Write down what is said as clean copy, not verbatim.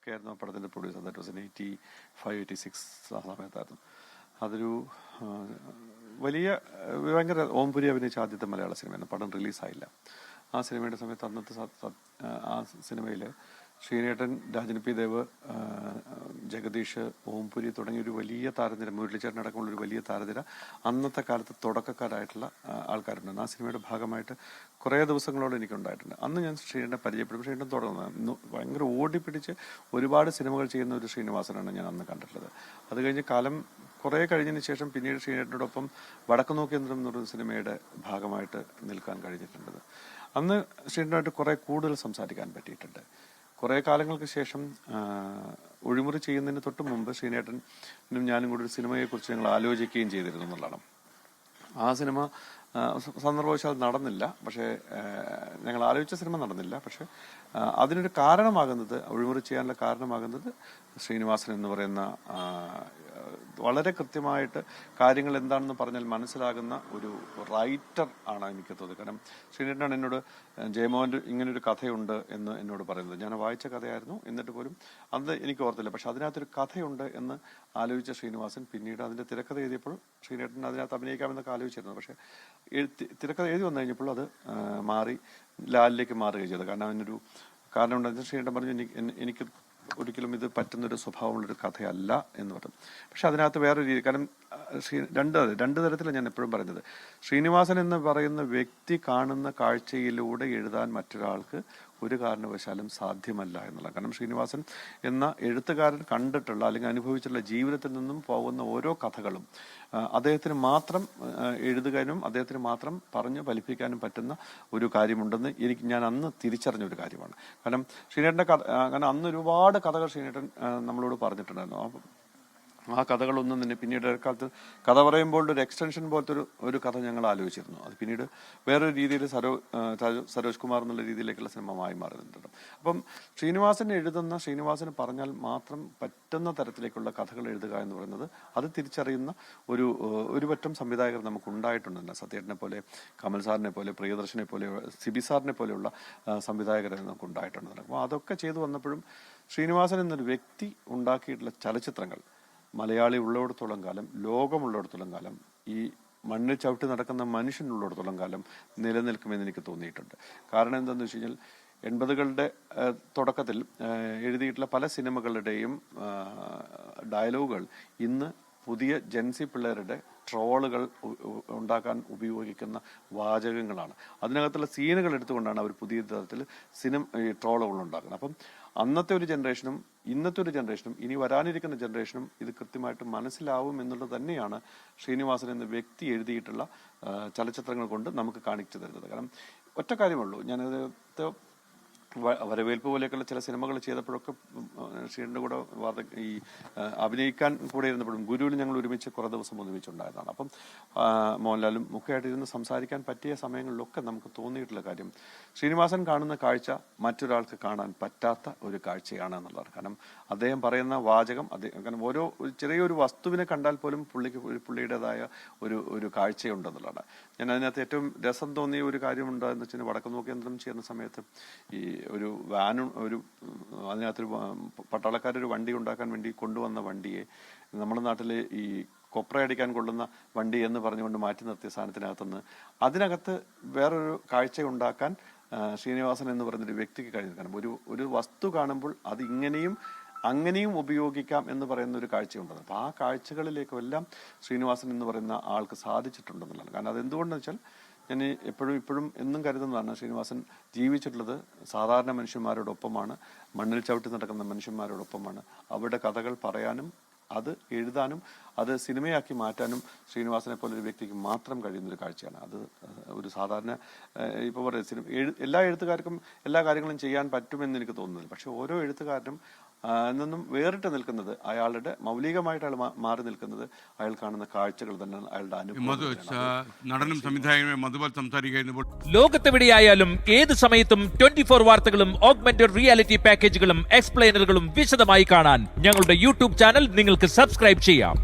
ഒക്കെ ആയിരുന്നു ആ പടത്തിൻ്റെ പ്രൊഡ്യൂസർ. ദാറ്റ് വാസ് 85-86 ആ സമയത്തായിരുന്നു. അതൊരു വലിയ ഭയങ്കര ഓംപുരി അഭിനയിച്ച ആദ്യത്തെ മലയാള സിനിമയാണ്. പടം റിലീസായില്ല. ആ സിനിമയുടെ സമയത്ത് അന്നത്തെ ആ സിനിമയിൽ ശ്രീനേട്ടൻ, രാജൻ പി ദേവ്, ജഗദീഷ്, ഓംപുരി തുടങ്ങിയ ഒരു വലിയ താരനിര, മുരളിച്ചേട്ടൻ അടക്കമുള്ള ഒരു വലിയ താരനിര അന്നത്തെ കാലത്ത് തുടക്കക്കാരായിട്ടുള്ള ആൾക്കാരുണ്ട്. ആ സിനിമയുടെ ഭാഗമായിട്ട് കുറേ ദിവസങ്ങളോട് എനിക്കുണ്ടായിട്ടുണ്ട്. അന്ന് ഞാൻ ശ്രീനേട്ടനെ പരിചയപ്പെടും. ശ്രീനേട്ടൻ തുടങ്ങുന്നത് ഭയങ്കര ഓടിപ്പിടിച്ച് ഒരുപാട് സിനിമകൾ ചെയ്യുന്ന ഒരു ശ്രീനിവാസനാണ് ഞാൻ അന്ന് കണ്ടിട്ടുള്ളത്. അത് കഴിഞ്ഞ് കാലം കുറേ കഴിഞ്ഞതിന് ശേഷം പിന്നീട് ശ്രീനേട്ടനോടൊപ്പം വടക്ക് നോക്കി യന്ത്രം എന്നൊരു സിനിമയുടെ ഭാഗമായിട്ട് നിൽക്കാൻ കഴിഞ്ഞിട്ടുണ്ട്. അന്ന് ശ്രീനേട്ടനായിട്ട് കുറേ കൂടുതൽ സംസാരിക്കാൻ പറ്റിയിട്ടുണ്ട്. കുറേ കാലങ്ങൾക്ക് ശേഷം ഒഴിമുറി ചെയ്യുന്നതിന് തൊട്ട് മുമ്പ് ശ്രീനേട്ടനും ഞാനും കൂടി ഒരു സിനിമയെക്കുറിച്ച് ഞങ്ങൾ ആലോചിക്കുകയും ചെയ്തിരുന്നു എന്നുള്ളതാണ്. ആ സിനിമ സന്ദർഭവശാൽ നടന്നില്ല. പക്ഷേ ഞങ്ങൾ ആലോചിച്ച സിനിമ നടന്നില്ല. പക്ഷെ അതിനൊരു കാരണമാകുന്നത്, ഒഴിമുറി ചെയ്യാനുള്ള കാരണമാകുന്നത് ശ്രീനിവാസൻ എന്ന് പറയുന്ന വളരെ കൃത്യമായിട്ട് കാര്യങ്ങൾ എന്താണെന്ന് പറഞ്ഞാൽ മനസ്സിലാകുന്ന ഒരു റൈറ്റർ ആണ് എനിക്ക് തോന്നുന്നത്. കാരണം ശ്രീനേട്ടനാണ് എന്നോട് ജയമോഹൻ്റെ ഇങ്ങനൊരു കഥയുണ്ട് എന്ന് എന്നോട് പറയുന്നത്. ഞാൻ വായിച്ച കഥയായിരുന്നു, എന്നിട്ട് പോലും അന്ന് എനിക്ക് ഓർത്തില്ല. പക്ഷെ അതിനകത്തൊരു കഥയുണ്ട് എന്ന് ആലോചിച്ച ശ്രീനിവാസൻ പിന്നീട് അതിൻ്റെ തിരക്കഥ എഴുതിയപ്പോൾ ശ്രീനേട്ടൻ അതിനകത്ത് അഭിനയിക്കാമെന്നൊക്കെ ആലോചിച്ചിരുന്നു. പക്ഷെ തിരക്കഥ എഴുതി വന്നു കഴിഞ്ഞപ്പോൾ അത് മാറി ലാലിലേക്ക് മാറുകയും ചെയ്തത്. കാരണം അതിനൊരു കാരണം ഉണ്ടെന്ന് ശ്രീനേട്ടൻ പറഞ്ഞു, എനിക്ക് ഒരിക്കലും ഇത് പറ്റുന്നൊരു സ്വഭാവമുള്ളൊരു കഥയല്ല എന്ന് പറഞ്ഞു. പക്ഷെ അതിനകത്ത് വേറൊരു രീതി, കാരണം രണ്ട് തരത്തിലാണ് ഞാൻ എപ്പോഴും പറയുന്നത്. ശ്രീനിവാസൻ എന്ന് പറയുന്ന വ്യക്തി കാണുന്ന കാഴ്ചയിലൂടെ എഴുതാൻ മറ്റൊരാൾക്ക് ഒരു കാരണവശാലും സാധ്യമല്ല എന്നുള്ള. കാരണം ശ്രീനിവാസൻ എന്ന എഴുത്തുകാരൻ കണ്ടിട്ടുള്ള അല്ലെങ്കിൽ അനുഭവിച്ചിട്ടുള്ള ജീവിതത്തിൽ നിന്നും പോകുന്ന ഓരോ കഥകളും അദ്ദേഹത്തിന് മാത്രം എഴുതുകാനും അദ്ദേഹത്തിന് മാത്രം പറഞ്ഞു ഫലിപ്പിക്കാനും പറ്റുന്ന ഒരു കാര്യമുണ്ടെന്ന് ഞാൻ അന്ന് തിരിച്ചറിഞ്ഞൊരു കാര്യമാണ്. കാരണം ശ്രീനേട്ടൻ്റെ കാരണം അന്ന് ഒരുപാട് കഥകൾ ശ്രീനേട്ടൻ നമ്മളോട് പറഞ്ഞിട്ടുണ്ടായിരുന്നു. ആ കഥകളൊന്നും തന്നെ പിന്നീട് കാലത്ത് കഥ പറയുമ്പോൾ ഒരു എക്സ്റ്റൻഷൻ പോലത്തെ ഒരു കഥ ഞങ്ങൾ ആലോചിച്ചിരുന്നു. അത് പിന്നീട് വേറൊരു രീതിയിൽ സരോജ് കുമാർ എന്നുള്ള രീതിയിലേക്കുള്ള സിനിമമായി മാറുന്നുണ്ട്. അപ്പം ശ്രീനിവാസന് പറഞ്ഞാൽ മാത്രം പറ്റുന്ന തരത്തിലേക്കുള്ള കഥകൾ എഴുതുക എന്ന് പറയുന്നത് അത് തിരിച്ചറിയുന്ന ഒരു പറ്റം സംവിധായകർ നമുക്ക് ഉണ്ടായിട്ടുണ്ട്. സത്യേട്ടനെ പോലെ, കമൽ സാറിനെ പോലെ, പ്രിയദർശനെ പോലെ, സിബി സാറിനെ പോലെയുള്ള സംവിധായകരെ നമുക്ക് ഉണ്ടായിട്ടുണ്ട്. അപ്പോൾ അതൊക്കെ ചെയ്തു വന്നപ്പോഴും ശ്രീനിവാസൻ എന്നൊരു വ്യക്തി ഉണ്ടാക്കിയിട്ടുള്ള ചലച്ചിത്രങ്ങൾ മലയാളി ഉള്ളിടത്തോളം കാലം, ലോകമുള്ളിടത്തോളം കാലം, ഈ മണ്ണിൽ ചവിട്ടി നടക്കുന്ന മനുഷ്യനുള്ളിടത്തോളം കാലം നിലനിൽക്കുമെന്ന് എനിക്ക് തോന്നിയിട്ടുണ്ട്. കാരണം എന്താണെന്ന് വെച്ച് കഴിഞ്ഞാൽ 80കളുടെ തുടക്കത്തിൽ എഴുതിയിട്ടുള്ള പല സിനിമകളുടെയും ഡയലോഗുകൾ ഇന്ന് പുതിയ ജെൻസി പിള്ളേരുടെ ട്രോളുകൾ ഉണ്ടാക്കാൻ ഉപയോഗിക്കുന്ന വാചകങ്ങളാണ്. അതിനകത്തുള്ള സീനുകൾ എടുത്തുകൊണ്ടാണ് അവർ പുതിയ തരത്തിൽ ട്രോളുകൾ ഉണ്ടാക്കുന്നത്. അപ്പം അന്നത്തെ ഒരു ജനറേഷനും ഇന്നത്തെ ഒരു ജനറേഷനും ഇനി വരാനിരിക്കുന്ന ജനറേഷനും ഇത് കൃത്യമായിട്ട് മനസ്സിലാവും എന്നുള്ളത് തന്നെയാണ് ശ്രീനിവാസൻ എന്ന വ്യക്തി എഴുതിയിട്ടുള്ള ചലച്ചിത്രങ്ങൾ കൊണ്ട് നമുക്ക് കാണിച്ചു തരുന്നത്. കാരണം ഒറ്റ കാര്യമുള്ളൂ, ഞാനത് വരവേൽപ്പ് പോലെയൊക്കെയുള്ള ചില സിനിമകൾ ചെയ്തപ്പോഴൊക്കെ ശ്രീയുടെ കൂടെ ഈ അഭിനയിക്കാൻ കൂടെ ഇരുന്നപ്പോഴും ഗുരുവിൽ ഞങ്ങൾ ഒരുമിച്ച് കുറേ ദിവസം ഒരുമിച്ചുണ്ടായതാണ്. അപ്പം മോഹൻലാലും ഒക്കെ ആയിട്ട് ഇരുന്ന് സംസാരിക്കാൻ പറ്റിയ സമയങ്ങളിലൊക്കെ നമുക്ക് തോന്നിയിട്ടുള്ള കാര്യം, ശ്രീനിവാസൻ കാണുന്ന കാഴ്ച മറ്റൊരാൾക്ക് കാണാൻ പറ്റാത്ത ഒരു കാഴ്ചയാണ് എന്നുള്ളത്. കാരണം അദ്ദേഹം പറയുന്ന വാചകം, കാരണം ചെറിയൊരു വസ്തുവിനെ കണ്ടാൽ പോലും പുള്ളിയുടേതായ ഒരു കാഴ്ചയുണ്ടെന്നുള്ളതാണ്. ഞാൻ അതിനകത്ത് ഏറ്റവും രസം തോന്നിയ ഒരു കാര്യമുണ്ട് എന്ന് വെച്ചാൽ വടക്ക് നോക്കി യന്ത്രം ചെയ്യുന്ന സമയത്ത് ഈ ഒരു അതിനകത്തൊരു പട്ടാളക്കാരൊരു വണ്ടി ഉണ്ടാക്കാൻ വേണ്ടി കൊണ്ടുവന്ന വണ്ടിയെ നമ്മുടെ നാട്ടില് ഈ കൊപ്രയടിക്കാൻ കൊള്ളുന്ന വണ്ടി എന്ന് പറഞ്ഞുകൊണ്ട് മാറ്റി നിർത്തിയ സാധനത്തിനകത്തുനിന്ന് അതിനകത്ത് വേറൊരു കാഴ്ച ഉണ്ടാക്കാൻ ശ്രീനിവാസൻ എന്ന് പറയുന്നൊരു വ്യക്തിക്ക് കഴിഞ്ഞിരിക്കണം. ഒരു വസ്തു കാണുമ്പോൾ അത് അങ്ങനെയും ഉപയോഗിക്കാം എന്ന് പറയുന്ന ഒരു കാഴ്ചയുണ്ട്. അപ്പോൾ ആ കാഴ്ചകളിലേക്കെല്ലാം ശ്രീനിവാസൻ എന്ന് പറയുന്ന ആൾക്ക് സാധിച്ചിട്ടുണ്ടെന്നുള്ളതാണ്. കാരണം അതെന്തുകൊണ്ടെന്ന് വെച്ചാൽ ഞാൻ ഇപ്പോഴും എന്നും കരുതുന്നതാണ്, ശ്രീനിവാസൻ ജീവിച്ചിട്ടുള്ളത് സാധാരണ മനുഷ്യന്മാരോടൊപ്പമാണ്, മണ്ണിൽ ചവിട്ടി നടക്കുന്ന മനുഷ്യന്മാരോടൊപ്പമാണ്. അവരുടെ കഥകൾ പറയാനും അത് എഴുതാനും അത് സിനിമയാക്കി മാറ്റാനും ശ്രീനിവാസനെ പോലെ ഒരു വ്യക്തിക്ക് മാത്രം കഴിയുന്നൊരു കാഴ്ചയാണ്. അത് ഒരു സാധാരണ ഇപ്പോൾ പറയുക എല്ലാ എഴുത്തുകാർക്കും എല്ലാ കാര്യങ്ങളും ചെയ്യാൻ പറ്റുമെന്ന് എനിക്ക് തോന്നുന്നില്ല. പക്ഷെ ഓരോ എഴുത്തുകാരനും നിന്നും വേറിട്ട് നിൽക്കുന്നത്, അയാളുടെ മൗലികമായിട്ട് അയാൾ മാറി നിൽക്കുന്നത് അയാൾ കാണുന്ന കാഴ്ചകൾ തന്നെയാണ്, അയാളുടെ നടനും സംവിധായകനും മധുബൽ സംസാരിക്കുന്നു. ലോകത്തെവിടെയായാലും ഏത് സമയത്തും 24 വാർത്തകളും ഓഗ്മെന്റഡ് റിയാലിറ്റി പാക്കേജുകളും എക്സ്പ്ലെയിനറുകളും വിശദമായി കാണാൻ ഞങ്ങളുടെ യൂട്യൂബ് ചാനൽ നിങ്ങൾക്ക് സബ്സ്ക്രൈബ് ചെയ്യാം.